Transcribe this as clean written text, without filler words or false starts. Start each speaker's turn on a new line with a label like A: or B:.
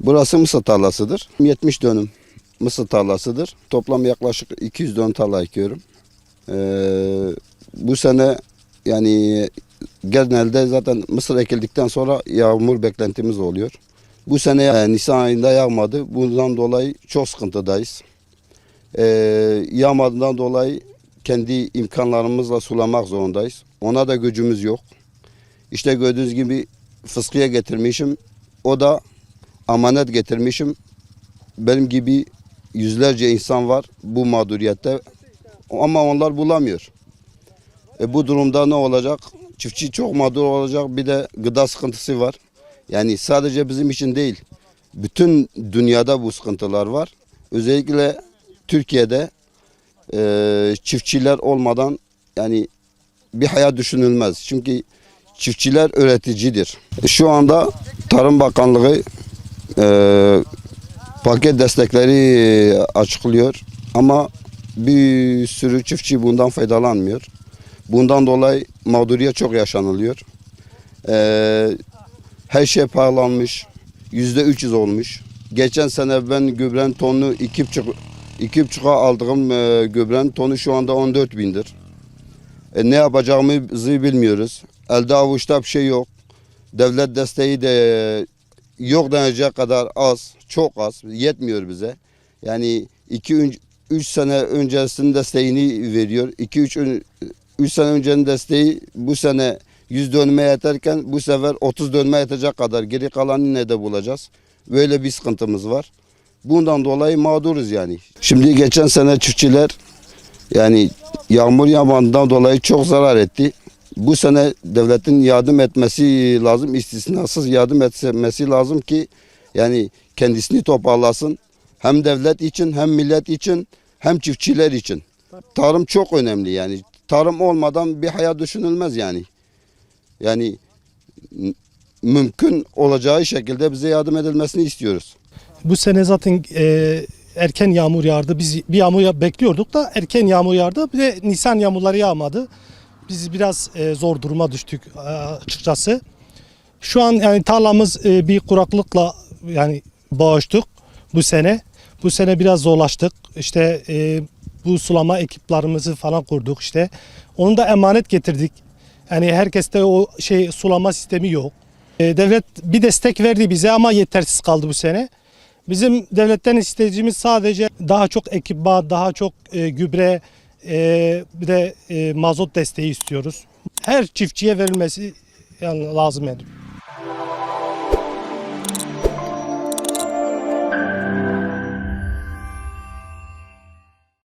A: Burası mısır tarlasıdır. 70 dönüm mısır tarlasıdır. Toplam yaklaşık 200 dönüm tarla ekiyorum. Bu sene yani genelde zaten mısır ekildikten sonra yağmur beklentimiz oluyor. Bu sene Nisan ayında yağmadı. Bundan dolayı çok sıkıntıdayız. Yağmadığından dolayı kendi imkanlarımızla sulamak zorundayız. Ona da gücümüz yok. İşte gördüğünüz gibi fıskiye getirmişim. O da amanet getirmişim. Benim gibi yüzlerce insan var bu mağduriyette. Ama onlar bulamıyor. Bu durumda ne olacak? Çiftçi çok mağdur olacak. Bir de gıda sıkıntısı var. Yani sadece bizim için değil. Bütün dünyada bu sıkıntılar var. Özellikle Türkiye'de çiftçiler olmadan yani bir hayat düşünülmez. Çünkü çiftçiler üreticidir. Şu anda Tarım Bakanlığı paket destekleri açıklıyor ama bir sürü çiftçi bundan faydalanmıyor. Bundan dolayı mağduriyet çok yaşanılıyor. Her şey pahalanmış. %300 olmuş. Geçen sene ben gübrenin tonunu 2,5'a aldığım gübrenin tonu şu anda 14 bindir. Ne yapacağımızı bilmiyoruz. Elde avuçta bir şey yok. Devlet desteği de yok denecek kadar az, çok az, yetmiyor bize. Yani 2-3 sene öncesinin desteğini veriyor. 2-3 sene öncenin desteği bu sene 100 dönüme yeterken bu sefer 30 dönüme yetecek kadar geri kalanı ne de bulacağız. Böyle bir sıkıntımız var. Bundan dolayı mağduruz yani. Şimdi geçen sene çiftçiler yani yağmur yağmadığından dolayı çok zarar etti. Bu sene devletin yardım etmesi lazım, istisnasız yardım etmesi lazım ki yani kendisini toparlasın. Hem devlet için, hem millet için, hem çiftçiler için. Tarım çok önemli yani. Tarım olmadan bir hayat düşünülmez yani. Yani mümkün olacağı şekilde bize yardım edilmesini istiyoruz.
B: Bu sene zaten erken yağmur yağdı. Biz bir yağmur bekliyorduk da erken yağmur yağdı. Bir de Nisan yağmurları yağmadı. Biz biraz zor duruma düştük açıkçası. Şu an yani tarlamız bir kuraklıkla yani boğuştuk bu sene. Bu sene biraz zorlaştık. İşte bu sulama ekiplerimizi falan kurduk işte. Onu da emanet getirdik. Yani herkeste o sulama sistemi yok. Devlet bir destek verdi bize ama yetersiz kaldı bu sene. Bizim devletten istediğimiz sadece daha çok ekipman, daha çok gübre, bir de mazot desteği istiyoruz. Her çiftçiye verilmesi yani lazım.